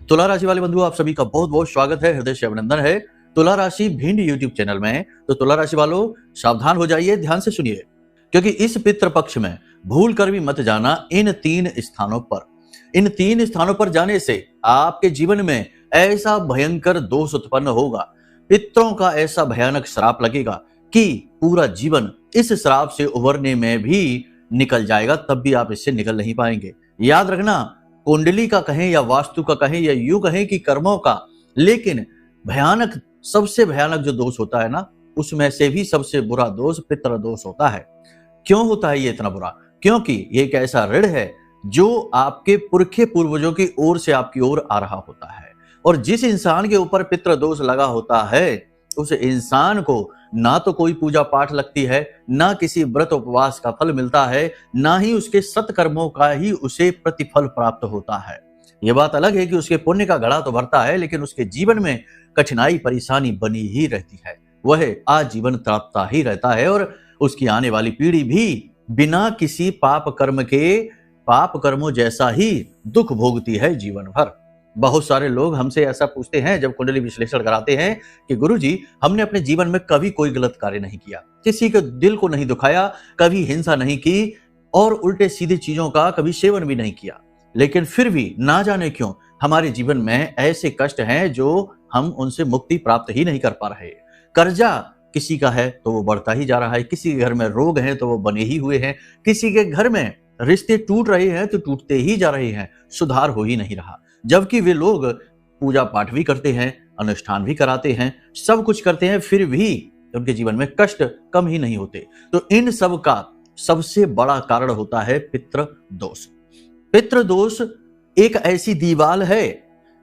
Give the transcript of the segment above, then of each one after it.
तुला राशि वाले बंधु, आप सभी का बहुत बहुत स्वागत है, हृदय से अभिनंदन है। तुला राशि भिंड यूट्यूब चैनल में। तो तुला राशि वालों, सावधान हो जाइए, ध्यान से सुनिए, क्योंकि इस पितृ पक्ष में भूल कर भी मत जाना इन तीन स्थानों पर जाने से आपके जीवन में ऐसा भयंकर दोष उत्पन्न होगा, पितरों का ऐसा भयानक श्राप लगेगा कि पूरा जीवन इस श्राप से उबरने में भी निकल जाएगा, तब भी आप इससे निकल नहीं पाएंगे। याद रखना, कुंडली का कहें या वास्तु का कहें या यूं कहें कि कर्मों का, लेकिन भयानक, सबसे भयानक जो दोष होता है ना, उसमें से भी सबसे बुरा दोष पितृ दोष होता है। क्यों होता है ये इतना बुरा? क्योंकि ये एक ऐसा ऋण है जो आपके पुरखे पूर्वजों की ओर से आपकी ओर आ रहा होता है, और जिस इंसान के ऊपर पितृ दोष लगा होता है उस इंसान को ना तो कोई पूजा पाठ लगती है, ना किसी व्रत उपवास का फल मिलता है, ना ही उसके सत्कर्मों का ही उसे प्रतिफल प्राप्त होता है। यह बात अलग है कि उसके पुण्य का घड़ा तो भरता है, लेकिन उसके जीवन में कठिनाई परेशानी बनी ही रहती है, वह आजीवन तड़पता ही रहता है, और उसकी आने वाली पीढ़ी भी बिना किसी पाप कर्मों जैसा ही दुख भोगती है जीवन भर। बहुत सारे लोग हमसे ऐसा पूछते हैं जब कुंडली विश्लेषण कराते हैं कि गुरुजी, हमने अपने जीवन में कभी कोई गलत कार्य नहीं किया, किसी के दिल को नहीं दुखाया, कभी हिंसा नहीं की और उल्टे सीधे चीजों का कभी सेवन भी नहीं किया, लेकिन फिर भी ना जाने क्यों हमारे जीवन में ऐसे कष्ट हैं जो हम उनसे मुक्ति प्राप्त ही नहीं कर पा रहे। कर्जा किसी का है तो वो बढ़ता ही जा रहा है, किसी के घर में रोग है तो वो बने ही हुए हैं, किसी के घर में रिश्ते टूट रहे हैं तो टूटते ही जा रहे हैं, सुधार हो ही नहीं रहा, जबकि वे लोग पूजा पाठ भी करते हैं, अनुष्ठान भी कराते हैं, सब कुछ करते हैं, फिर भी उनके जीवन में कष्ट कम ही नहीं होते। तो इन सब का सबसे बड़ा कारण होता है पितृ दोष। पितृ दोष एक ऐसी दीवार है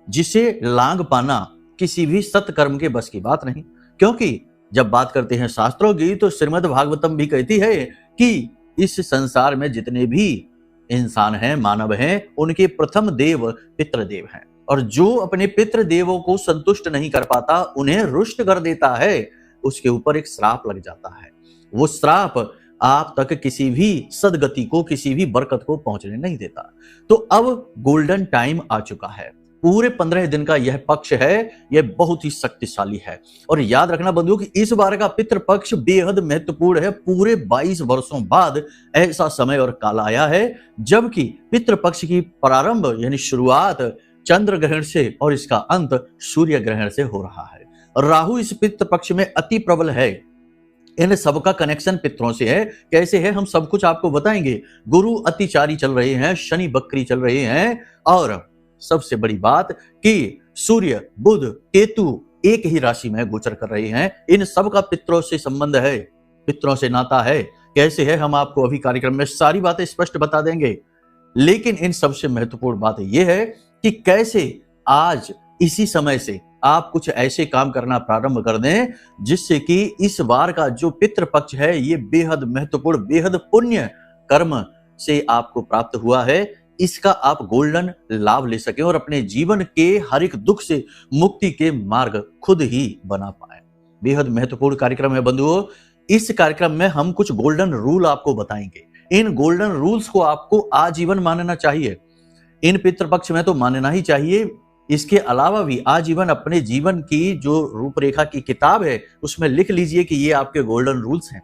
जिसे लांग पाना किसी भी सत्कर्म के बस की बात नहीं, क्योंकि जब बात करते हैं शास्त्रों की तो श्रीमद् भागवतम भी कहती है कि इस संसार में जितने भी इंसान हैं, मानव हैं, उनके प्रथम देव पितृदेव हैं, और जो अपने पितृदेवों को संतुष्ट नहीं कर पाता, उन्हें रुष्ट कर देता है, उसके ऊपर एक श्राप लग जाता है। वो श्राप आप तक किसी भी सदगति को, किसी भी बरकत को पहुंचने नहीं देता। तो अब गोल्डन टाइम आ चुका है, पूरे 15 दिन का यह पक्ष है, यह बहुत ही शक्तिशाली है। और याद रखना बंधुओं कि इस बार का पितृ पक्ष बेहद महत्वपूर्ण है। पूरे 22 वर्षों बाद ऐसा समय और काल आया है जबकि पितृ पक्ष की प्रारंभ यानी शुरुआत चंद्र ग्रहण से और इसका अंत सूर्य ग्रहण से हो रहा है। राहु इस पितृ पक्ष में अति प्रबल है, इन सबका कनेक्शन पितरों से है। कैसे है हम सब कुछ आपको बताएंगे। गुरु अतिचारी चल रहे हैं, शनि बकरी चल रहे हैं, और सबसे बड़ी बात कि सूर्य बुध केतु एक ही राशि में गोचर कर रहे हैं। इन सब का पितरों से संबंध है, पितरों से नाता है। कैसे है हम आपको अभी कार्यक्रम में सारी बातें स्पष्ट बता देंगे, लेकिन इन सबसे महत्वपूर्ण बात यह है कि कैसे आज इसी समय से आप कुछ ऐसे काम करना प्रारंभ कर दें जिससे कि इस बार का जो पितृ पक्ष है ये बेहद महत्वपूर्ण, बेहद पुण्य कर्म से आपको प्राप्त हुआ है, इसका आप गोल्डन लाभ ले सकें और अपने जीवन के हर एक दुख से मुक्ति के मार्ग खुद ही बना पाए। बेहद महत्वपूर्ण कार्यक्रम है बंधुओं। इस कार्यक्रम में हम कुछ गोल्डन रूल आपको बताएंगे। इन गोल्डन रूल्स को आपको आजीवन मानना चाहिए, इन पितृपक्ष में तो मानना ही चाहिए। इसके अलावा भी आजीवन अपने जीवन की जो रूपरेखा की किताब है उसमें लिख लीजिए कि ये आपके गोल्डन रूल्स हैं,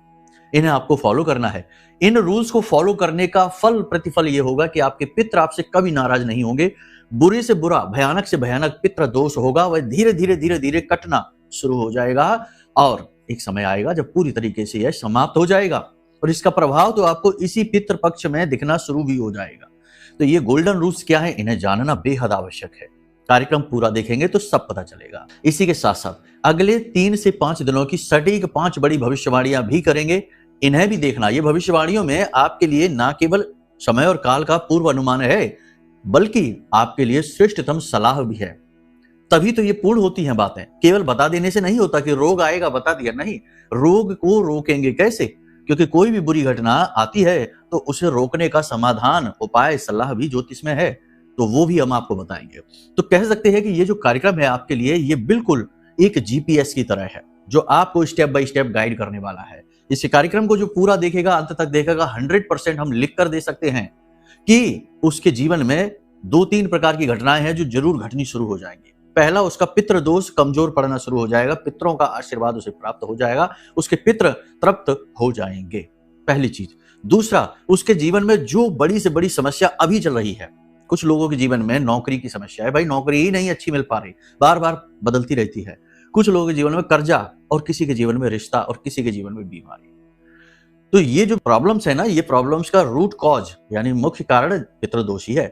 इन्हें आपको फॉलो करना है। इन रूल्स को फॉलो करने का फल प्रतिफल यह होगा कि आपके पितृ आपसे कभी नाराज नहीं होंगे। बुरे से बुरा, भयानक से भयानक पितृ दोष होगा वह धीरे धीरे कटना शुरू हो जाएगा, और एक समय आएगा जब पूरी तरीके से यह समाप्त हो जाएगा, और इसका प्रभाव तो आपको इसी पितृ पक्ष में दिखना शुरू भी हो जाएगा। तो ये गोल्डन रूल्स क्या है, इन्हें जानना बेहद आवश्यक है। कार्यक्रम पूरा देखेंगे तो सब पता चलेगा। इसी के साथ साथ अगले 3 से 5 दिनों की सटीक 5 बड़ी भविष्यवाणियां भी करेंगे, इन्हें भी देखना। ये भविष्यवाणियों में आपके लिए ना केवल समय और काल का पूर्व अनुमान है, बल्कि आपके लिए श्रेष्ठतम सलाह भी है। तभी तो ये पूर्ण होती हैं बातें। केवल बता देने से नहीं होता कि रोग आएगा बता दिया, नहीं। रोग को रोकेंगे कैसे? क्योंकि कोई भी बुरी घटना आती है तो उसे रोकने का समाधान, उपाय, सलाह भी ज्योतिष में है, तो वो भी हम आपको बताएंगे। तो कह सकते हैं कि ये जो कार्यक्रम है आपके लिए ये बिल्कुल एक जीपीएस की तरह है जो आपको स्टेप बाय स्टेप गाइड करने वाला है। इस कार्यक्रम को जो पूरा देखेगा, अंत तक देखेगा, 100% हम लिख कर दे सकते हैं कि उसके जीवन में दो तीन प्रकार की घटनाएं हैं जो जरूर घटनी शुरू हो जाएंगी। पहला, उसका पितृ दोष कमजोर पड़ना शुरू हो जाएगा, पितरों का आशीर्वाद उसे प्राप्त हो जाएगा, उसके पितृ तृप्त हो जाएंगे, पहली चीज। दूसरा, उसके जीवन में जो बड़ी से बड़ी समस्या अभी चल रही है, कुछ लोगों के जीवन में नौकरी की समस्या है, भाई नौकरी ही नहीं अच्छी मिल पा रही, बार बार बदलती रहती है। कुछ लोगों के जीवन में कर्जा, और किसी के जीवन में रिश्ता, और किसी के जीवन में बीमारी। तो ये जो प्रॉब्लम्स है ना, ये प्रॉब्लम्स का रूट कॉज यानी मुख्य कारण पितृदोष ही है।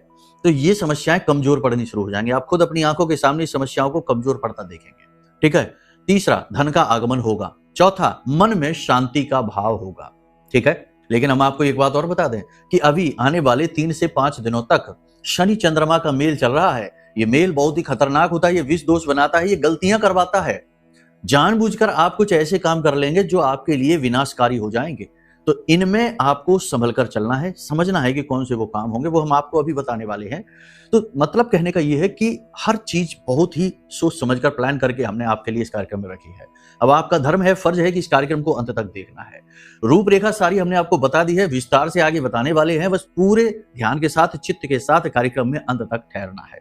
तो ये समस्याएं कमजोर पड़नी शुरू हो जाएंगी, आप खुद अपनी आंखों के सामने समस्याओं को कमजोर पड़ता देखेंगे, ठीक है। तीसरा, धन का आगमन होगा। चौथा, मन में शांति का भाव होगा, ठीक है। लेकिन हम आपको एक बात और बता दें कि अभी आने वाले 3 से 5 दिनों तक शनि चंद्रमा का मेल चल रहा है। ये मेल बहुत ही खतरनाक होता है, ये विष दोष बनाता है, ये गलतियां करवाता है। जानबूझकर आप कुछ ऐसे काम कर लेंगे जो आपके लिए विनाशकारी हो जाएंगे। तो इनमें आपको संभल कर चलना है, समझना है कि कौन से वो काम होंगे, वो हम आपको अभी बताने वाले हैं। तो मतलब कहने का ये है कि हर चीज बहुत ही सोच समझकर प्लान करके हमने आपके लिए इस कार्यक्रम में रखी है। अब आपका धर्म है, फर्ज है कि इस कार्यक्रम को अंत तक देखना है। रूपरेखा सारी हमने आपको बता दी है, विस्तार से आगे बताने वाले हैं, बस पूरे ध्यान के साथ, चित्त के साथ कार्यक्रम में अंत तक ठहरना है।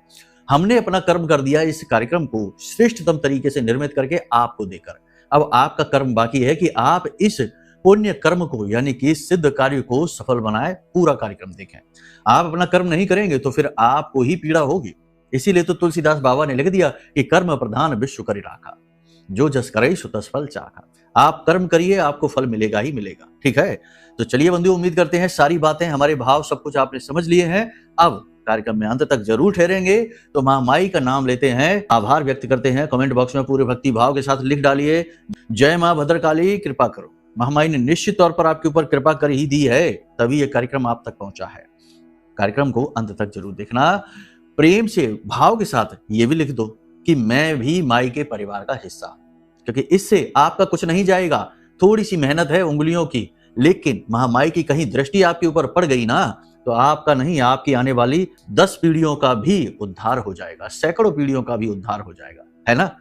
हमने अपना कर्म कर दिया, इस कार्यक्रम को श्रेष्ठतम तरीके से निर्मित करके आपको देकर। अब आपका कर्म बाकी है कि आप इस पुण्य कर्म को यानी कि इस सिद्ध कार्य को सफल बनाए, पूरा कार्यक्रम देखें। आप अपना कर्म नहीं करेंगे तो फिर आपको ही पीड़ा होगी। इसीलिए तो तुलसीदास बाबा ने लिख दिया कि कर्म प्रधान विश्व करि राखा, जो जस करे सो तस फल चाखा। आप कर्म करिए, आपको फल मिलेगा ही मिलेगा, ठीक है। तो चलिए बंधु, उम्मीद करते हैं सारी बातें, हमारे भाव, सब कुछ आपने समझ लिए हैं। अब कार्यक्रम में अंत तक जरूर ठहरेंगे। तो मां माई का नाम लेते हैं, आभार व्यक्त करते हैं, कमेंट बॉक्स में पूरे भक्ति भाव के साथ लिख डालिए, जय मां भद्रकाली, कृपा करो। महामाई ने निश्चित तौर पर आपके ऊपर कृपा कर ही दी है, तभी यह कार्यक्रम आप तक पहुंचा है। कार्यक्रम को अंत तक जरूर देखना। प्रेम से, भाव के साथ ये भी लिख दो कि मैं भी माई के परिवार का हिस्सा, क्योंकि इससे आपका कुछ नहीं जाएगा। थोड़ी सी मेहनत है उंगलियों की, लेकिन महामाई की कहीं दृष्टि आपके ऊपर पड़ गई ना, तो आपका नहीं, आपकी आने वाली 10 पीढ़ियों का भी उद्धार हो जाएगा, सैकड़ों पीढ़ियों का भी उद्धार हो जाएगा, है ना।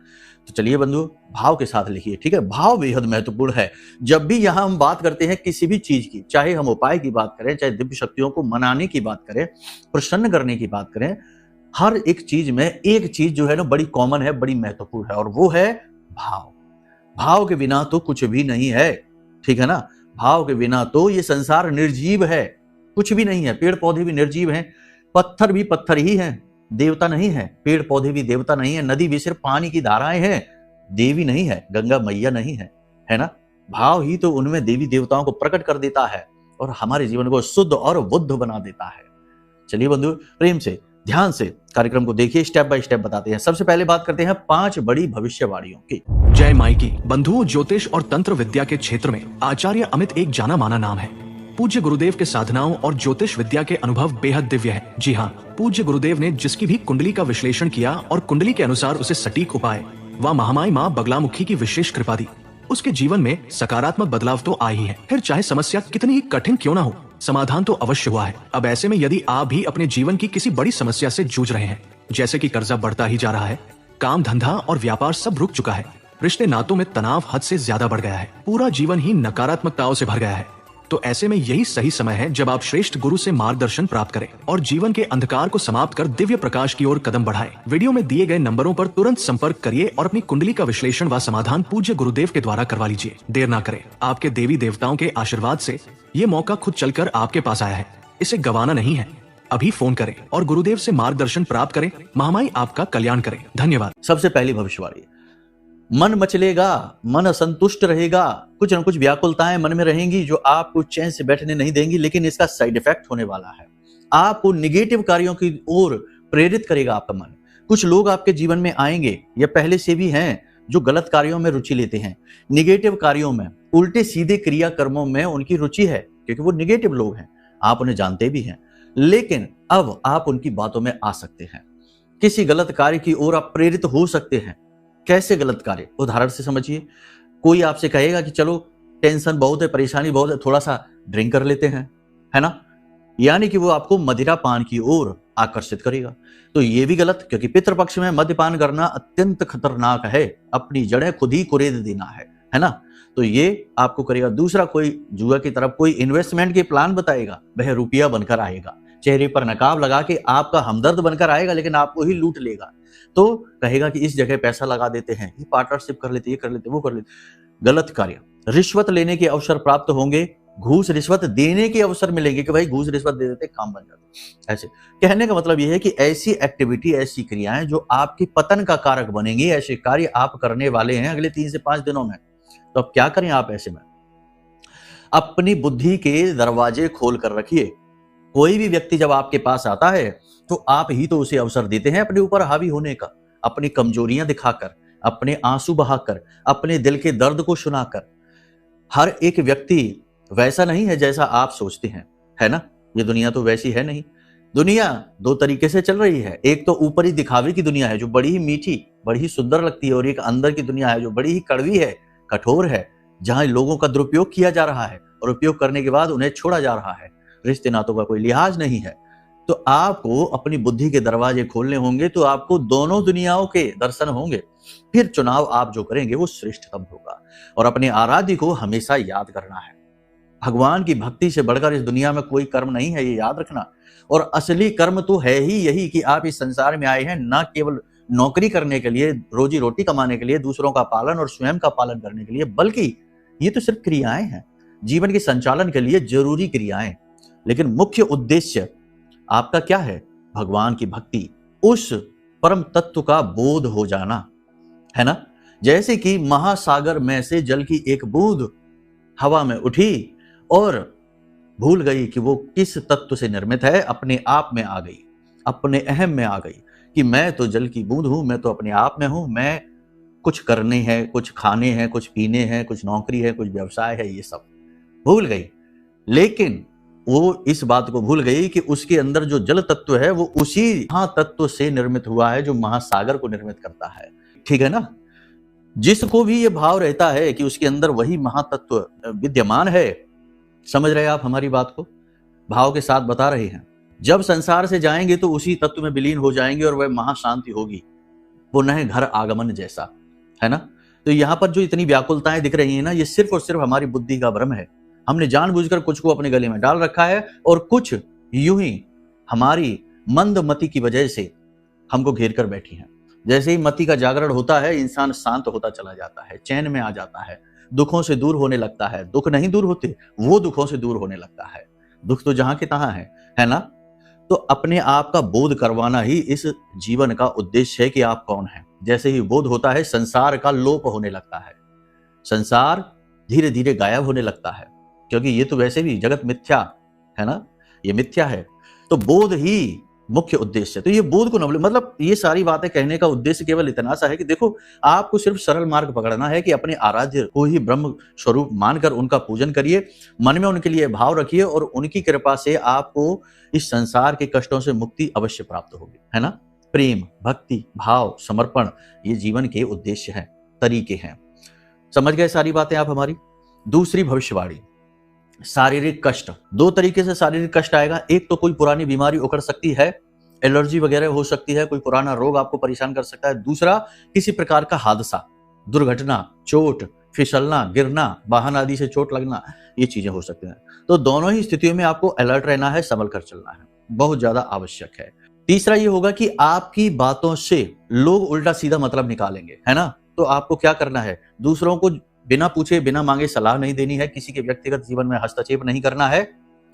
तो चलिए बंधु, भाव के साथ लिखिए, ठीक है। भाव बेहद महत्वपूर्ण है। जब भी यहां हम बात करते हैं किसी भी चीज की, चाहे हम उपाय की बात करें, चाहे दिव्य शक्तियों को मनाने की बात करें, प्रसन्न करने की बात करें, हर एक चीज में एक चीज जो है ना बड़ी कॉमन है, बड़ी महत्वपूर्ण है, और वो है भाव। भाव के बिना तो कुछ भी नहीं है, ठीक है ना। भाव के बिना तो ये संसार निर्जीव है, कुछ भी नहीं है। पेड़ पौधे भी निर्जीव हैं, पत्थर भी पत्थर ही हैं, देवता नहीं है। पेड़ पौधे भी देवता नहीं है, नदी भी सिर्फ पानी की धाराएं हैं, देवी नहीं है, गंगा मैया नहीं है, है ना। भाव ही तो उनमें देवी देवताओं को प्रकट कर देता है और हमारे जीवन को शुद्ध और बुद्ध बना देता है। चलिए बंधु, प्रेम से, ध्यान से कार्यक्रम को देखिए, स्टेप बाय स्टेप बताते हैं। सबसे पहले बात करते हैं 5 बड़ी भविष्यवाणियों की। जय माई की। बंधुओं, ज्योतिष और तंत्र विद्या के क्षेत्र में आचार्य अमित एक जाना माना नाम है। पूज्य गुरुदेव के साधनाओं और ज्योतिष विद्या के अनुभव बेहद दिव्य है। जी हाँ, पूज्य गुरुदेव ने जिसकी भी कुंडली का विश्लेषण किया और कुंडली के अनुसार उसे सटीक उपाय व महामाई माँ बगलामुखी की विशेष कृपा दी, उसके जीवन में सकारात्मक बदलाव तो आए ही है। फिर चाहे समस्या कितनी ही कठिन क्यों ना हो, समाधान तो अवश्य हुआ है। अब ऐसे में यदि आप भी अपने जीवन की किसी बड़ी समस्या से जूझ रहे हैं, जैसे कि कर्जा बढ़ता ही जा रहा है, काम धंधा और व्यापार सब रुक चुका है, रिश्ते नातों में तनाव हद से ज्यादा बढ़ गया है, पूरा जीवन ही नकारात्मकताओं से भर गया है, तो ऐसे में यही सही समय है जब आप श्रेष्ठ गुरु से मार्गदर्शन प्राप्त करें और जीवन के अंधकार को समाप्त कर दिव्य प्रकाश की ओर कदम बढ़ाएं। वीडियो में दिए गए नंबरों पर तुरंत संपर्क करिए और अपनी कुंडली का विश्लेषण व समाधान पूज्य गुरुदेव के द्वारा करवा लीजिए। देर ना करें, आपके देवी देवताओं के आशीर्वाद से ये मौका खुद चलकर आपके पास आया है, इसे गंवाना नहीं है। अभी फोन करें और गुरुदेव से मार्गदर्शन प्राप्त करें। महामाई आपका कल्याण करें। धन्यवाद। सबसे पहली भविष्यवाणी, मन मचलेगा, मन असंतुष्ट रहेगा, कुछ न कुछ व्याकुलताएं मन में रहेंगी जो आपको चैन से बैठने नहीं देंगी, लेकिन इसका साइड इफेक्ट होने वाला है। आपको निगेटिव कार्यों की ओर प्रेरित करेगा आपका मन। कुछ लोग आपके जीवन में आएंगे या पहले से भी हैं जो गलत कार्यों में रुचि लेते हैं, निगेटिव कार्यों में, उल्टे सीधे क्रिया कर्मों में उनकी रुचि है, क्योंकि वो निगेटिव लोग हैं, आप उन्हें जानते भी हैं। लेकिन अब आप उनकी बातों में आ सकते हैं, किसी गलत कार्य की ओर आप प्रेरित हो सकते हैं। कैसे गलत कार्य? उदाहरण से समझिए, कोई आपसे कहेगा कि चलो टेंशन बहुत है, परेशानी बहुत है, थोड़ा सा ड्रिंक कर लेते हैं, है ना, यानी कि वो आपको मदिरा पान की ओर आकर्षित करेगा। तो ये भी गलत, क्योंकि पितृपक्ष में मद्यपान करना अत्यंत खतरनाक है, अपनी जड़ें खुद ही कुरेद देना है ना। तो ये आपको करेगा। दूसरा, कोई जुआ की तरफ कोई इन्वेस्टमेंट के प्लान बताएगा, वह रुपया बनकर आएगा, चेहरे पर नकाब लगा के आपका हमदर्द बनकर आएगा, लेकिन आपको ही लूट लेगा। तो कहेगा कि इस जगह पैसा लगा देते हैं, ये पार्टनरशिप कर लेते, ये कर लेते, वो कर लेते। गलत कार्य। रिश्वत लेने के अवसर प्राप्त होंगे, घूस रिश्वत देने के अवसर मिलेंगे कि भाई घूस रिश्वत दे देते काम बन जाते। ऐसे कहने का मतलब यह है कि ऐसी एक्टिविटी, ऐसी क्रियाएं जो आपके पतन का कारक बनेंगी, ऐसे कार्य आप करने वाले हैं अगले 3 से 5 दिनों में। तो अब क्या करें आप ऐसे में? अपनी बुद्धि के दरवाजे खोल कर रखिए। कोई भी व्यक्ति जब आपके पास आता है तो आप ही तो उसे अवसर देते हैं अपने ऊपर हावी होने का, अपनी कमजोरियां दिखाकर, अपने आंसू बहाकर, अपने दिल के दर्द को सुनाकर। हर एक व्यक्ति वैसा नहीं है जैसा आप सोचते हैं, है ना? ये दुनिया तो वैसी है नहीं। दुनिया 2 तरीके से चल रही है। एक तो ऊपरी दिखावे की दुनिया है जो बड़ी ही मीठी, बड़ी ही सुंदर लगती है, और एक अंदर की दुनिया है जो बड़ी ही कड़वी है, कठोर है, जहां लोगों का दुरुपयोग किया जा रहा है और उपयोग करने के बाद उन्हें छोड़ा जा रहा है। रिश्ते नातों का कोई लिहाज नहीं है। तो आपको अपनी बुद्धि के दरवाजे खोलने होंगे, तो आपको दोनों दुनियाओं के दर्शन होंगे। फिर चुनाव आप जो करेंगे वो श्रेष्ठतम होगा। और अपने आराध्य को हमेशा याद करना है। भगवान की भक्ति से बढ़कर इस दुनिया में कोई कर्म नहीं है, ये याद रखना। और असली कर्म तो है ही यही कि आप इस संसार में आए हैं न केवल नौकरी करने के लिए, रोजी रोटी कमाने के लिए, दूसरों का पालन और स्वयं का पालन करने के लिए, बल्कि ये तो सिर्फ क्रियाएं हैं, जीवन के संचालन के लिए जरूरी क्रियाएं। लेकिन मुख्य उद्देश्य आपका क्या है? भगवान की भक्ति, उस परम तत्व का बोध हो जाना, है ना? जैसे कि महासागर में से जल की एक बूंद हवा में उठी और भूल गई कि वो किस तत्व से निर्मित है, अपने आप में आ गई, अपने अहम में आ गई कि मैं तो जल की बूंद हूं, मैं तो अपने आप में हूं, मैं कुछ करने हैं, कुछ खाने हैं, कुछ पीने हैं, कुछ नौकरी है, कुछ व्यवसाय है, ये सब भूल गई। लेकिन वो इस बात को भूल गई कि उसके अंदर जो जल तत्व है वो उसी महातत्व से निर्मित हुआ है जो महासागर को निर्मित करता है। ठीक है ना? जिसको भी ये भाव रहता है कि उसके अंदर वही महातत्व विद्यमान है, समझ रहे हैं आप हमारी बात को? भाव के साथ बता रहे हैं। जब संसार से जाएंगे तो उसी तत्व में विलीन हो जाएंगे और वह महाशांति होगी, पुनः घर आगमन जैसा, है ना? तो यहाँ पर जो इतनी व्याकुलताएं दिख रही है ना, ये सिर्फ और सिर्फ हमारी बुद्धि का भ्रम है। हमने जानबूझकर कुछ को अपने गले में डाल रखा है और कुछ यूं ही हमारी मंद मति की वजह से हमको घेर कर बैठी हैं। जैसे ही मति का जागरण होता है, इंसान शांत होता चला जाता है, चैन में आ जाता है, दुखों से दूर होने लगता है। दुख नहीं दूर होते, वो दुखों से दूर होने लगता है। दुख तो जहां के तहां है ना? तो अपने आप का बोध करवाना ही इस जीवन का उद्देश्य है कि आप कौन हैं। जैसे ही बोध होता है, संसार का लोप होने लगता है, संसार धीरे धीरे गायब होने लगता है, क्योंकि ये तो वैसे भी जगत मिथ्या है ना, ये मिथ्या है। तो बोध ही मुख्य उद्देश्य है। तो ये बोध को न भूलें। मतलब ये सारी बातें कहने का उद्देश्य केवल इतना सा है कि देखो, आपको सिर्फ सरल मार्ग पकड़ना है कि अपने आराध्य को ही ब्रह्म स्वरूप मानकर उनका पूजन करिए, मन में उनके लिए भाव रखिए और उनकी कृपा से आपको इस संसार के कष्टों से मुक्ति अवश्य प्राप्त होगी, है ना? प्रेम, भक्ति, भाव, समर्पण, ये जीवन के उद्देश्य हैं, तरीके हैं। समझ गए सारी बातें आप हमारी? दूसरी भविष्यवाणी, शारीरिक कष्ट। 2 तरीके से शारीरिक कष्ट आएगा। एक तो कोई पुरानी बीमारी उखड़ सकती है, एलर्जी वगैरह हो सकती है, कोई पुराना रोग आपको परेशान कर सकता है। दूसरा, किसी प्रकार का हादसा, दुर्घटना, चोट, फिसलना, गिरना, वाहन आदि से चोट लगना, ये चीजें हो सकती हैं। तो दोनों ही स्थितियों में आपको अलर्ट रहना है, संभल कर चलना है, बहुत ज्यादा आवश्यक है। तीसरा ये होगा कि आपकी बातों से लोग उल्टा सीधा मतलब निकालेंगे, है ना? तो आपको क्या करना है? दूसरों को बिना पूछे बिना मांगे सलाह नहीं देनी है, किसी के व्यक्तिगत जीवन में हस्तक्षेप नहीं करना है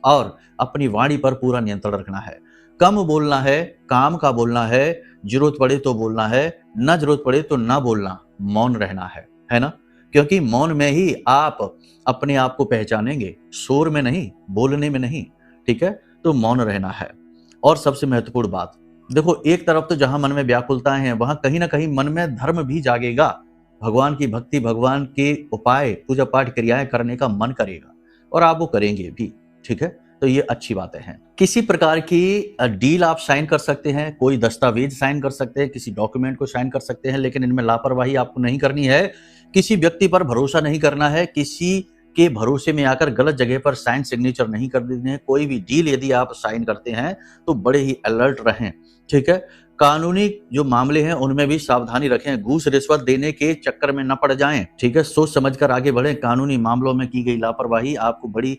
और अपनी वाणी पर पूरा नियंत्रण रखना है। कम बोलना है, काम का बोलना है, जरूरत पड़े तो बोलना है, न जरूरत पड़े तो ना बोलना, मौन रहना है ना? क्योंकि मौन में ही आप अपने आप को पहचानेंगे, शोर में नहीं, बोलने में नहीं। ठीक है? तो मौन रहना है। और सबसे महत्वपूर्ण बात, देखो, एक तरफ तो जहां मन में व्याकुलताएं हैं, वहां कहीं ना कहीं मन में धर्म भी जागेगा, भगवान की भक्ति, भगवान के उपाय, पूजा पाठ क्रियाएं करने का मन करेगा और आप वो करेंगे भी। ठीक है? तो ये अच्छी बातें हैं। किसी प्रकार की डील आप साइन कर सकते हैं, कोई दस्तावेज साइन कर सकते हैं, किसी डॉक्यूमेंट को साइन कर सकते हैं, लेकिन इनमें लापरवाही आपको नहीं करनी है। किसी व्यक्ति पर भरोसा नहीं करना है, किसी के भरोसे में आकर गलत जगह पर साइन सिग्नेचर नहीं कर देने हैं। कोई भी डील यदि आप साइन करते हैं तो बड़े ही अलर्ट रहें। ठीक है? कानूनी जो मामले हैं उनमें भी सावधानी रखें, घूस रिश्वत देने के चक्कर में न पड़ जाएं। ठीक है? सोच समझकर आगे बढ़ें। कानूनी मामलों में की गई लापरवाही आपको बड़ी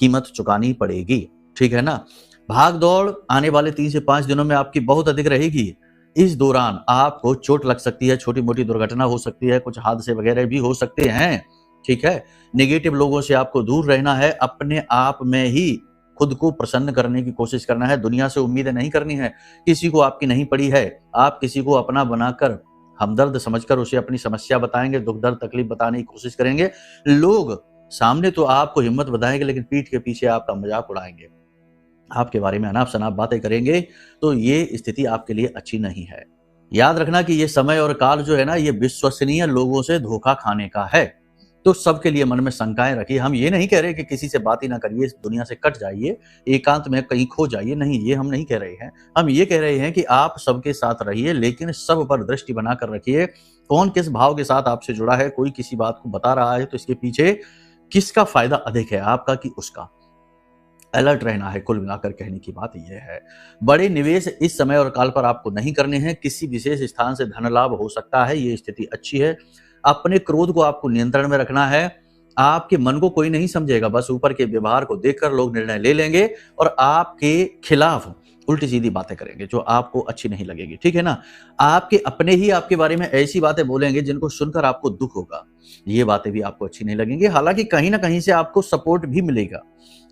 कीमत चुकानी पड़ेगी। ठीक है ना? भाग दौड़ आने वाले 3 से 5 दिनों में आपकी बहुत अधिक रहेगी। इस दौरान आपको चोट लग सकती है, छोटी मोटी दुर्घटना हो सकती है, कुछ हादसे वगैरह भी हो सकते हैं। ठीक है, नेगेटिव लोगों से आपको दूर रहना है, अपने आप में ही खुद को प्रसन्न करने की कोशिश करना है, दुनिया से उम्मीदें नहीं करनी है। किसी को आपकी नहीं पड़ी है, आप किसी को अपना बनाकर हमदर्द समझकर उसे अपनी समस्या बताएंगे, दुख दर्द तकलीफ बताने की कोशिश करेंगे। लोग सामने तो आपको हिम्मत बताएंगे, लेकिन पीठ के पीछे आपका मजाक उड़ाएंगे, आपके बारे में अनाप शनाप बातें करेंगे। तो ये स्थिति आपके लिए अच्छी नहीं है। याद रखना कि ये समय और काल जो है ना, ये विश्वसनीय लोगों से धोखा खाने का है। तो सबके लिए मन में शंकाएं रखिए। हम ये नहीं कह रहे कि किसी से बात ही ना करिए, इस दुनिया से कट जाइए, एकांत में कहीं खो जाइए, नहीं, ये हम नहीं कह रहे हैं। हम ये कह रहे हैं कि आप सबके साथ रहिए, लेकिन सब पर दृष्टि बनाकर रखिए। कौन किस भाव के साथ आपसे जुड़ा है, कोई किसी बात को बता रहा है तो इसके पीछे किसका फायदा अधिक है, आपका कि उसका। अलर्ट रहना है, कुल मिलाकर कहने की बात यह है। बड़े निवेश इस समय और काल पर आपको नहीं करने हैं। किसी विशेष स्थान से धन लाभ हो सकता है, ये स्थिति अच्छी है। अपने क्रोध को आपको नियंत्रण में रखना है। आपके मन को कोई नहीं समझेगा, बस ऊपर के व्यवहार को देखकर लोग निर्णय ले लेंगे और आपके खिलाफ उल्टी सीधी बातें करेंगे जो आपको अच्छी नहीं लगेगी। ठीक है ना, आपके अपने ही आपके बारे में ऐसी बातें बोलेंगे जिनको सुनकर आपको दुख होगा, ये बातें भी आपको अच्छी नहीं लगेंगी। हालांकि कहीं ना कहीं से आपको सपोर्ट भी मिलेगा,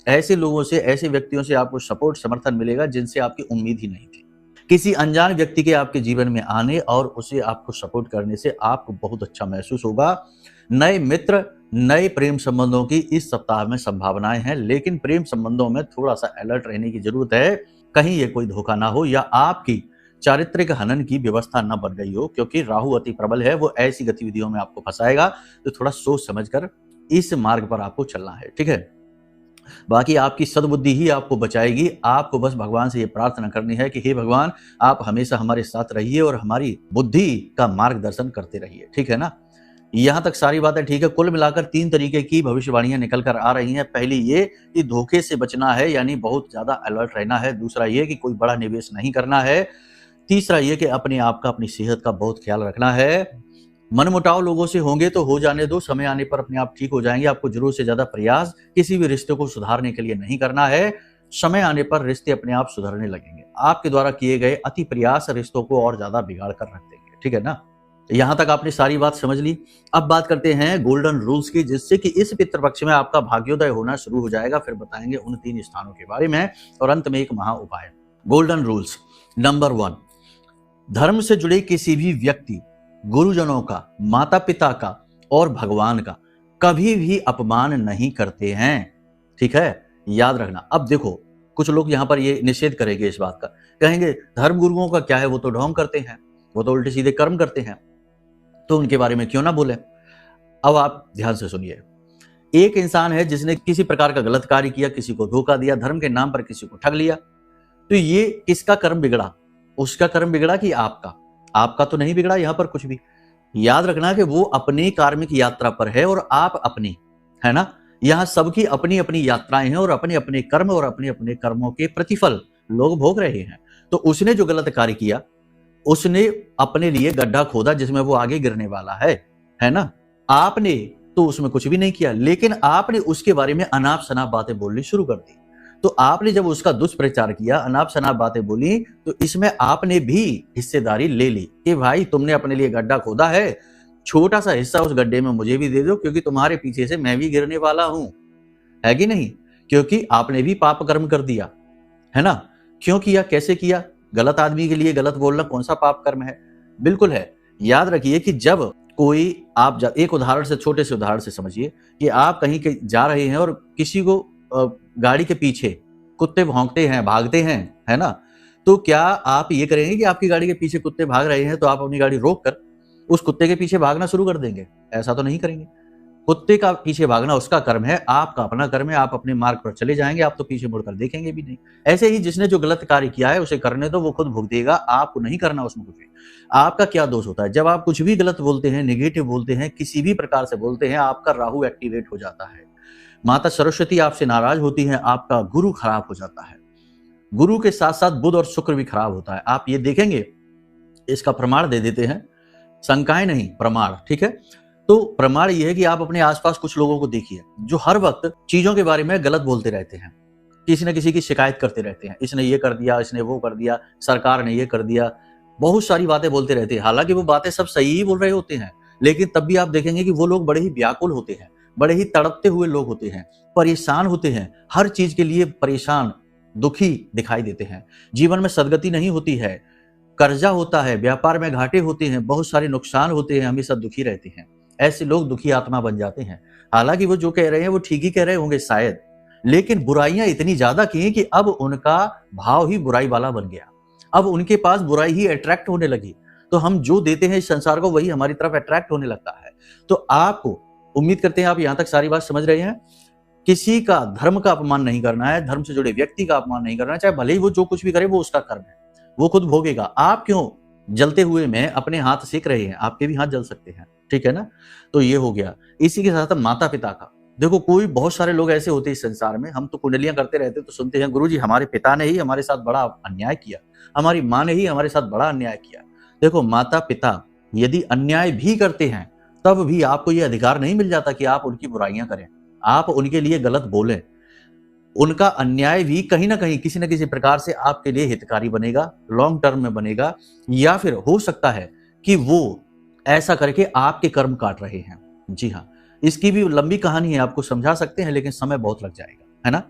ऐसे लोगों से, ऐसे व्यक्तियों से आपको सपोर्ट समर्थन मिलेगा जिनसे आपकी उम्मीद ही नहीं थी। किसी अनजान व्यक्ति के आपके जीवन में आने और उसे आपको सपोर्ट करने से आपको बहुत अच्छा महसूस होगा। नए मित्र, नए प्रेम संबंधों की इस सप्ताह में संभावनाएं हैं, लेकिन प्रेम संबंधों में थोड़ा सा अलर्ट रहने की जरूरत है। कहीं ये कोई धोखा ना हो या आपकी चारित्रिक हनन की व्यवस्था न बन गई हो, क्योंकि राहु अति प्रबल है, वो ऐसी गतिविधियों में आपको फंसाएगा। तो थोड़ा सोच समझकर इस मार्ग पर आपको चलना है। ठीक है, बाकी आपकी सद्बुद्धि ही आपको बचाएगी। आपको बस भगवान से ये प्रार्थना करनी है कि हे भगवान, आप हमेशा हमारे साथ रहिए और हमारी बुद्धि का मार्गदर्शन करते रहिए। ठीक है ना, यहां तक सारी बातें ठीक है। कुल मिलाकर 3 तरीके की भविष्यवाणियां निकल कर आ रही हैं। पहली ये कि धोखे से बचना है, यानी बहुत ज्यादा अलर्ट रहना है। दूसरा ये कि कोई बड़ा निवेश नहीं करना है। तीसरा ये कि अपने आप का, अपनी सेहत का बहुत ख्याल रखना है। मनमुटाव लोगों से होंगे तो हो जाने दो, समय आने पर अपने आप ठीक हो जाएंगे। आपको जरूर से ज्यादा प्रयास किसी भी रिश्ते को सुधारने के लिए नहीं करना है। समय आने पर रिश्ते अपने आप सुधरने लगेंगे। आपके द्वारा किए गए अति प्रयास रिश्तों को और ज्यादा बिगाड़ कर रख देंगे। ठीक है ना, यहां तक आपने सारी बात समझ ली। अब बात करते हैं गोल्डन रूल्स की, जिससे कि इस पितृपक्ष में आपका भाग्योदय होना शुरू हो जाएगा। फिर बताएंगे उन 3 स्थानों के बारे में और अंत में एक महा उपाय। गोल्डन रूल्स नंबर 1, धर्म से जुड़े किसी भी व्यक्ति, गुरुजनों का, माता पिता का और भगवान का कभी भी अपमान नहीं करते हैं। ठीक है, याद रखना। अब देखो, कुछ लोग यहां पर ये निषेध करेंगे इस बात का, कहेंगे धर्म गुरुओं का क्या है, वो तो ढोंग करते हैं, वो तो उल्टे सीधे कर्म करते हैं, तो उनके बारे में क्यों ना बोले। अब आप ध्यान से सुनिए। एक इंसान है जिसने किसी प्रकार का गलत कार्य किया, किसी को धोखा दिया, धर्म के नाम पर किसी को ठग लिया, तो ये किसका कर्म बिगड़ा? उसका कर्म बिगड़ा कि आपका? आपका तो नहीं बिगड़ा यहां पर कुछ भी। याद रखना कि वो अपनी कार्मिक यात्रा पर है और आप अपनी, है ना। यहां सबकी अपनी अपनी यात्राएं हैं और अपने अपने कर्म और अपने अपने कर्मों के प्रतिफल लोग भोग रहे हैं। तो उसने जो गलत कार्य किया, उसने अपने लिए गड्ढा खोदा जिसमें वो आगे गिरने वाला है ना। आपने तो उसमें कुछ भी नहीं किया, लेकिन आपने उसके बारे में अनाप शनाप बातें बोलनी शुरू कर दी। तो आपने जब उसका दुष्प्रचार किया, अनाप शनाप बातें बोली, तो इसमें आपने भी हिस्सेदारी ले ली कि भाई तुमने अपने लिए गड्ढा खोदा है, छोटा सा हिस्सा उस गड्ढे में मुझे भी दे दो, क्योंकि तुम्हारे पीछे से मैं भी गिरने वाला हूं, है कि नहीं? क्योंकि आपने भी पाप कर्म कर दिया, है ना। क्यों किया, कैसे किया? गलत आदमी के लिए गलत बोलना कौन सा पाप कर्म है? बिल्कुल है। याद रखिए कि जब कोई आप एक उदाहरण से, छोटे से उदाहरण से समझिए कि आप कहीं जा रहे हैं और किसी को गाड़ी के पीछे कुत्ते भौंकते हैं, भागते हैं, है ना। तो क्या आप ये करेंगे कि आपकी गाड़ी के पीछे कुत्ते भाग रहे हैं तो आप अपनी गाड़ी रोक कर उस कुत्ते के पीछे भागना शुरू कर देंगे? ऐसा तो नहीं करेंगे। कुत्ते का पीछे भागना उसका कर्म है, आपका अपना कर्म है। आप अपने मार्ग पर चले जाएंगे, आप तो पीछे मुड़कर देखेंगे भी नहीं। ऐसे ही जिसने जो गलत कार्य किया है उसे करने दो, वो खुद भुगतेगा, आपको नहीं करना उसमें कुछ भी। आपका क्या दोष होता है? जब आप कुछ भी गलत बोलते हैं, नेगेटिव बोलते हैं, किसी भी प्रकार से बोलते हैं, आपका राहु एक्टिवेट हो जाता है, माता सरस्वती आपसे नाराज होती है, आपका गुरु खराब हो जाता है। गुरु के साथ साथ बुध और शुक्र भी खराब होता है। आप ये देखेंगे, इसका प्रमाण दे देते हैं, शंकाएं नहीं, प्रमाण। ठीक है, तो प्रमाण ये है कि आप अपने आसपास कुछ लोगों को देखिए जो हर वक्त चीजों के बारे में गलत बोलते रहते हैं। किसी न किसी की शिकायत करते रहते हैं, इसने ये कर दिया, इसने वो कर दिया, सरकार ने ये कर दिया, बहुत सारी बातें बोलते रहते हैं। हालांकि वो बातें सब सही ही बोल रहे होते हैं, लेकिन तब भी आप देखेंगे कि वो लोग बड़े ही व्याकुल होते हैं, बड़े ही तड़पते हुए लोग होते हैं, परेशान होते हैं, हर चीज के लिए परेशान, दुखी दिखाई देते हैं। जीवन में सदगति नहीं होती है, कर्जा होता है, व्यापार में घाटे होते हैं, बहुत सारे नुकसान होते हैं, हमेशा दुखी रहते हैं। ऐसे लोग दुखी आत्मा बन जाते हैं। हालांकि वो जो कह रहे हैं वो ठीक ही कह रहे होंगे शायद, लेकिन बुराइयां इतनी ज्यादा की कि अब उनका भाव ही बुराई वाला बन गया। अब उनके पास बुराई ही अट्रैक्ट होने लगी। तो हम जो देते हैं इस संसार को, वही हमारी तरफ अट्रैक्ट होने लगता है। तो आपको, उम्मीद करते हैं आप यहां तक सारी बात समझ रहे हैं। किसी का धर्म का अपमान नहीं करना है, धर्म से जुड़े व्यक्ति का अपमान नहीं करना है, चाहे भले ही वो जो कुछ भी करे वो उसका कर्म है, वो खुद भोगेगा। आप क्यों जलते हुए में अपने हाथ सेक रहे हैं? आपके भी हाथ जल सकते हैं, ठीक है ना। तो ये हो गया। इसी के साथ माता पिता का, देखो कोई बहुत सारे लोग ऐसे होते हैं इस संसार में, हम तो कुंडलियां करते रहते तो सुनते हैं, गुरुजी हमारे पिता ने ही हमारे साथ बड़ा अन्याय किया, हमारी माँ ने ही हमारे साथ बड़ा अन्याय किया। देखो माता पिता यदि अन्याय भी करते हैं तब भी आपको यह अधिकार नहीं मिल जाता कि आप उनकी बुराइयां करें, आप उनके लिए गलत बोलें। उनका अन्याय भी कहीं ना कहीं किसी न किसी प्रकार से आपके लिए हितकारी बनेगा, लॉन्ग टर्म में बनेगा, या फिर हो सकता है कि वो ऐसा करके आपके कर्म काट रहे हैं। जी हाँ, इसकी भी लंबी कहानी है, आपको समझा सकते हैं लेकिन समय बहुत लग जाएगा, है ना।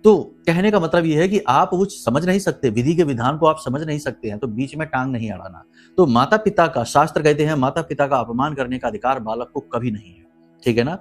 तो कहने का मतलब यह है कि आप वो समझ नहीं सकते, विधि के विधान को आप समझ नहीं सकते हैं, तो बीच में टांग नहीं अड़ाना। तो माता पिता का, शास्त्र कहते हैं माता पिता का अपमान करने का अधिकार बालक को कभी नहीं है, ठीक है ना।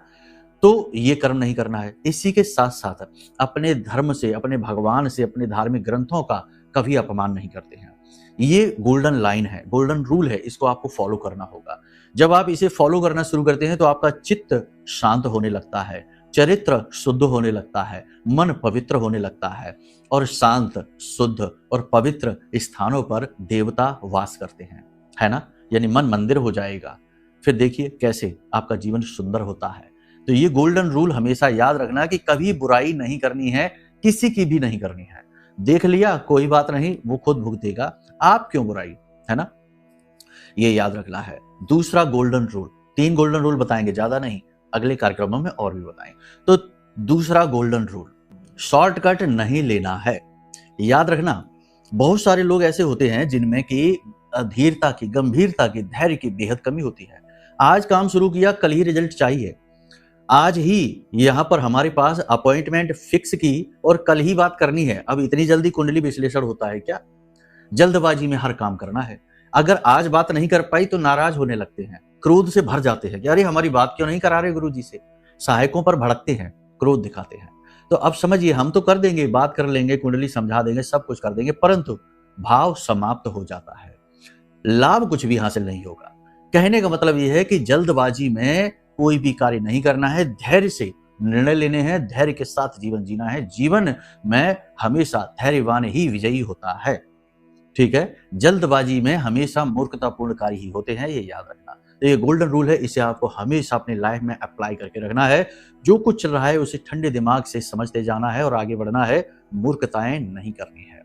तो ये कर्म नहीं करना है। इसी के साथ साथ अपने धर्म से, अपने भगवान से, अपने धार्मिक ग्रंथों का कभी अपमान नहीं करते हैं। ये गोल्डन लाइन है, गोल्डन रूल है, इसको आपको फॉलो करना होगा। जब आप इसे फॉलो करना शुरू करते हैं तो आपका चित्त शांत होने लगता है, चरित्र शुद्ध होने लगता है, मन पवित्र होने लगता है, और शांत, शुद्ध और पवित्र स्थानों पर देवता वास करते हैं, है ना। यानी मन मंदिर हो जाएगा। फिर देखिए कैसे आपका जीवन सुंदर होता है। तो ये गोल्डन रूल हमेशा याद रखना कि कभी बुराई नहीं करनी है, किसी की भी नहीं करनी है। देख लिया कोई बात नहीं, वो खुद भुगतेगा, आप क्यों बुराई, है ना। ये याद रखना है। दूसरा गोल्डन रूल, 3 गोल्डन रूल बताएंगे, ज्यादा नहीं, अगले कार्यक्रमों में और भी बताएंगे। तो दूसरा गोल्डन रूल, शॉर्टकट नहीं लेना है। याद रखना, बहुत सारे लोग ऐसे होते हैं जिनमें की धीरता की, गंभीरता की, धैर्य की बेहद कमी होती है। आज काम शुरू किया, कल ही रिजल्ट चाहिए, आज ही यहां पर हमारे पास अपॉइंटमेंट फिक्स की और कल ही बात करनी है। अब इतनी जल्दी कुंडली विश्लेषण होता है क्या? जल्दबाजी में हर काम करना है। अगर आज बात नहीं कर पाई तो नाराज होने लगते हैं, क्रोध से भर जाते हैं कि अरे हमारी बात क्यों नहीं करा रहे गुरुजी से। सहायकों पर भड़कते हैं, क्रोध दिखाते हैं। तो अब समझिए, हम तो कर देंगे, बात कर लेंगे, कुंडली समझा देंगे, सब कुछ कर देंगे, परंतु भाव समाप्त हो जाता है, लाभ कुछ भी हासिल नहीं होगा। कहने का मतलब यह है कि जल्दबाजी में कोई भी कार्य नहीं करना है, धैर्य से निर्णय लेने हैं, धैर्य के साथ जीवन जीना है। जीवन में हमेशा धैर्यवान ही विजयी होता है, ठीक है। जल्दबाजी में हमेशा मूर्खतापूर्ण कार्य ही होते हैं, ये याद रखना। तो ये गोल्डन रूल है, इसे आपको हमेशा अपनी लाइफ में अप्लाई करके रखना है। जो कुछ चल रहा है उसे ठंडे दिमाग से समझते जाना है और आगे बढ़ना है, मूर्खताएं नहीं करनी है।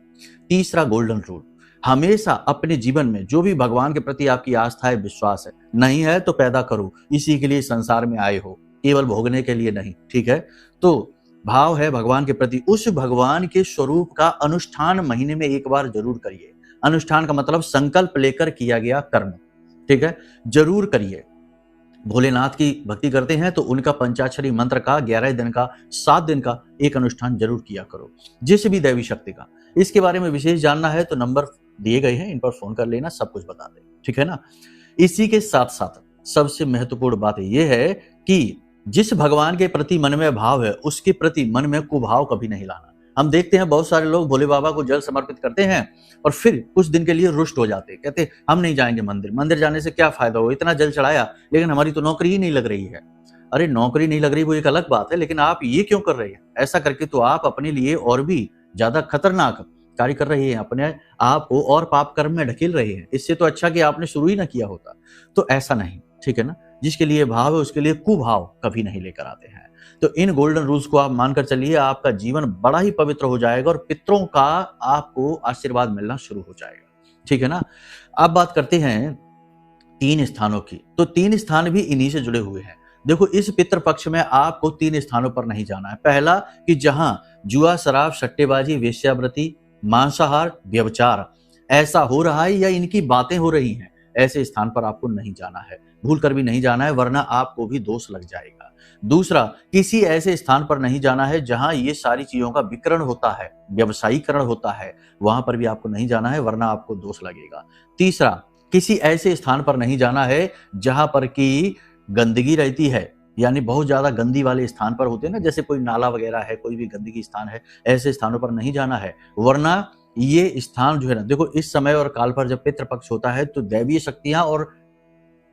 तीसरा गोल्डन रूल, हमेशा अपने जीवन में जो भी भगवान के प्रति आपकी आस्था है, विश्वास है, नहीं है तो पैदा करो। इसी के लिए संसार में आए हो, केवल भोगने के लिए नहीं, ठीक है। तो भाव है भगवान के प्रति, उस भगवान के स्वरूप का अनुष्ठान महीने में एक बार जरूर करिए। अनुष्ठान का मतलब संकल्प लेकर किया गया कर्म, ठीक है, जरूर करिए। भोलेनाथ की भक्ति करते हैं तो उनका पंचाक्षरी मंत्र का 11 दिन का, 7 दिन का एक अनुष्ठान जरूर किया करो, जिस भी दैवी शक्ति का। इसके बारे में विशेष जानना है तो नंबर दिए गए हैं, इन पर फोन कर लेना, सब कुछ बता दें, ठीक है ना। इसी के साथ साथ सबसे महत्वपूर्ण बात यह है कि जिस भगवान के प्रति मन में भाव है, उसके प्रति मन में कुभाव कभी नहीं लाना। हम देखते हैं बहुत सारे लोग भोले बाबा को जल समर्पित करते हैं और फिर कुछ दिन के लिए रुष्ट हो जाते हैं, कहते हम नहीं जाएंगे मंदिर, मंदिर जाने से क्या फायदा हो, इतना जल चढ़ाया लेकिन हमारी तो नौकरी ही नहीं लग रही है। अरे नौकरी नहीं लग रही वो एक अलग बात है, लेकिन आप ये क्यों कर रहे हैं? ऐसा करके तो आप अपने लिए और भी ज्यादा खतरनाक कार्य कर रहे हैं, अपने आप को और पाप कर्म में ढकेल रहे हैं। इससे तो अच्छा कि आपने शुरू ही ना किया होता। तो ऐसा नहीं, ठीक है ना। जिसके लिए भाव है उसके लिए कुभाव कभी नहीं लेकर आते हैं। तो इन गोल्डन रूल्स को आप मानकर चलिए, आपका जीवन बड़ा ही पवित्र हो जाएगा और पितरों का आपको आशीर्वाद मिलना शुरू हो जाएगा, ठीक है ना। अब बात करते हैं 3 स्थानों की। तो 3 स्थान भी इन्हीं से जुड़े हुए हैं। देखो, इस पितृपक्ष में आपको 3 स्थानों पर नहीं जाना है। पहला कि जहां जुआ, शराब, सट्टेबाजी, वेश्यावृत्ति, मांसाहार, व्यभिचार ऐसा हो रहा है या इनकी बातें हो रही हैं, ऐसे स्थान पर आपको नहीं जाना है, भूल कर भी नहीं जाना है, वरना आपको भी दोष लग जाएगा। दूसरा, किसी ऐसे स्थान पर नहीं जाना है जहां ये सारी चीजों का विकरण होता है, व्यवसायीकरण होता है, वहां पर भी आपको नहीं जाना है, वरना आपको दोष लगेगा। तीसरा, किसी ऐसे स्थान पर नहीं जाना है जहां पर की गंदगी रहती है, यानी बहुत ज्यादा गंदी वाले स्थान पर होते हैं ना, जैसे कोई नाला वगैरह है, कोई भी गंदगी स्थान है, ऐसे स्थानों पर नहीं जाना है, वरना ये स्थान जो है ना, देखो इस समय और काल पर जब पितृपक्ष होता है तो दैवीय शक्तियां और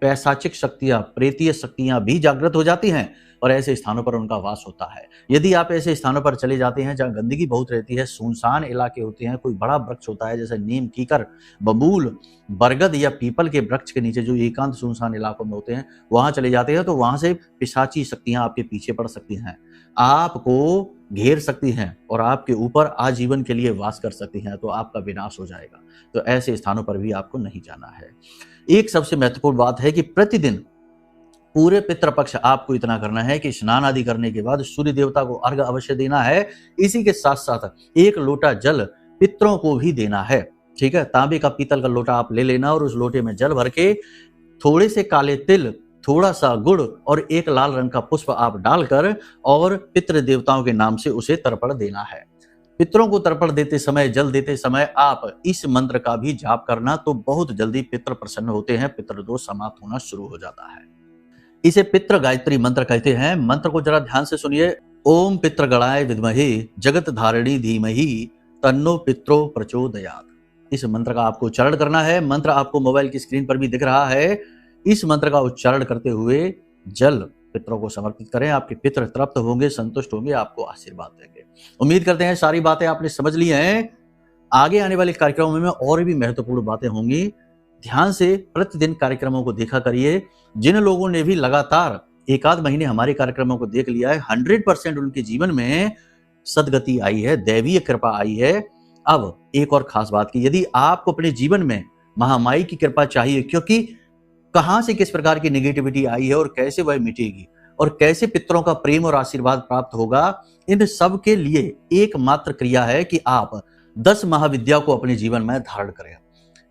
पैशाचिक शक्तियां, प्रेतीय शक्तियां भी जागृत हो जाती हैं और ऐसे स्थानों पर उनका वास होता है। यदि आप ऐसे स्थानों पर चले जाते हैं जहां गंदगी बहुत रहती है, सुनसान इलाके होते हैं, कोई बड़ा वृक्ष होता है जैसे नीम, कीकर, बबूल, बरगद या पीपल के वृक्ष के नीचे जो एकांत सुनसान इलाकों में होते हैं, वहां चले जाते हैं तो वहां से पिशाची शक्तियां आपके पीछे पड़ सकती हैं, आपको घेर सकती हैं और आपके ऊपर आजीवन के लिए वास कर सकती हैं, तो आपका विनाश हो जाएगा। तो ऐसे स्थानों पर भी आपको नहीं जाना है। एक सबसे महत्वपूर्ण बात है कि प्रतिदिन पूरे पितृपक्ष आपको इतना करना है कि स्नान आदि करने के बाद सूर्य देवता को अर्घ्य अवश्य देना है। इसी के साथ साथ 1 लोटा जल पितरों को भी देना है। ठीक है, तांबे का, पीतल का लोटा आप ले लेना और उस लोटे में जल भर के थोड़े से काले तिल, थोड़ा सा गुड़ और 1 लाल रंग का पुष्प आप डालकर और पितृ देवताओं के नाम से उसे तर्पण देना है। पितरों को तर्पण देते समय, जल देते समय आप इस मंत्र का भी जाप करना, तो बहुत जल्दी पितृ प्रसन्न होते हैं, पितृदोष समाप्त होना शुरू हो जाता है। इसे पितृ गायत्री मंत्र कहते हैं। मंत्र को जरा ध्यान से सुनिए। ओम पितृगणाय विद्महे जगत धारिणी धीमहि तन्नो पित्रो प्रचोदयात्। इस मंत्र का आपको उच्चारण करना है। मंत्र आपको मोबाइल की स्क्रीन पर भी दिख रहा है। इस मंत्र का उच्चारण करते हुए जल पितरों को समर्पित करें। आपके पितृ तृप्त होंगे, संतुष्ट होंगे, आपको आशीर्वाद देंगे। उम्मीद करते हैं सारी बातें आपने समझ ली हैं। आगे आने वाले कार्यक्रमों में और भी महत्वपूर्ण बातें होंगी। ध्यान से प्रतिदिन कार्यक्रमों को देखा करिए। जिन लोगों ने भी लगातार 1 महीने हमारे कार्यक्रमों को देख लिया है, 100% उनके जीवन में सदगति आई है, दैवीय कृपा आई है। अब एक और खास बात की, यदि आपको अपने जीवन में महामाई की कृपा चाहिए, क्योंकि कहां से किस प्रकार की नेगेटिविटी आई है और कैसे वह मिटेगी और कैसे पितरों का प्रेम और आशीर्वाद प्राप्त होगा, इन सब के लिए एकमात्र क्रिया है कि आप 10 महाविद्या को अपने जीवन में धारण करें।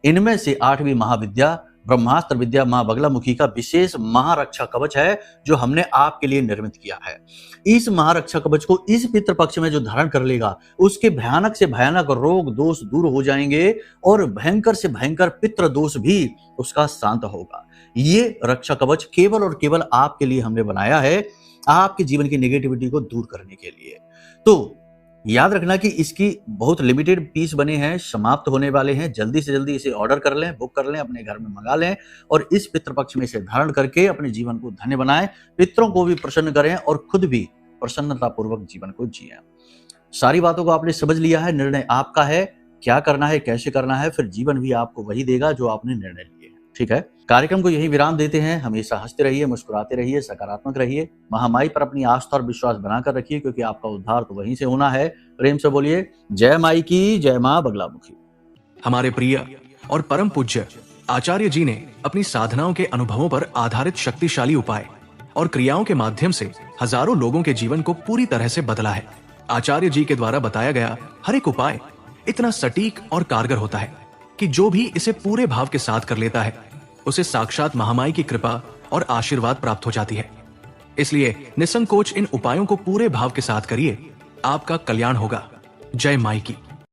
इनमें से 8वीं महाविद्या ब्रह्मास्त्र विद्या मां बगलामुखी का विशेष महारक्षा कवच है, जो हमने आपके लिए निर्मित किया है। इस महारक्षा कवच को इस पितृपक्ष में जो धारण कर लेगा, उसके भयानक से भयानक रोग दोष दूर हो जाएंगे और भयंकर से भयंकर पितृ दोष भी उसका शांत होगा। ये रक्षा कवच केवल और केवल आपके लिए हमने बनाया है, आपके जीवन की नेगेटिविटी को दूर करने के लिए। तो याद रखना कि इसकी बहुत लिमिटेड पीस बने हैं, समाप्त होने वाले हैं। जल्दी से जल्दी इसे ऑर्डर कर लें, बुक कर लें, अपने घर में मंगा लें और इस पितृपक्ष में इसे धारण करके अपने जीवन को धन्य बनाएं, पितरों को भी प्रसन्न करें और खुद भी प्रसन्नता पूर्वक जीवन को जिएं। सारी बातों को आपने समझ लिया है। निर्णय आपका है, क्या करना है, कैसे करना है, फिर जीवन भी आपको वही देगा जो आपने निर्णय लिए। ठीक है, कार्यक्रम को यही विराम देते हैं। हमेशा हंसते रहिए, मुस्कुराते रहिए, सकारात्मक रहिए। महामाई पर अपनी आस्था और विश्वास बनाकर रखिए, क्योंकि आपका उद्धार तो वहीं से होना है। प्रेम से बोलिए जय माई की, जय मां बगलामुखी। हमारे प्रिय और परम पूज्य आचार्य जी ने अपनी साधनाओं के अनुभवों पर आधारित शक्तिशाली उपाय और क्रियाओं के माध्यम से हजारों लोगों के जीवन को पूरी तरह से बदला है। आचार्य जी के द्वारा बताया गया हर एक उपाय इतना सटीक और कारगर होता है कि जो भी इसे पूरे भाव के साथ कर लेता है, उसे साक्षात महामाई की कृपा और आशीर्वाद प्राप्त हो जाती है। इसलिए निसंकोच इन उपायों को पूरे भाव के साथ करिए, आपका कल्याण होगा। जय माई की।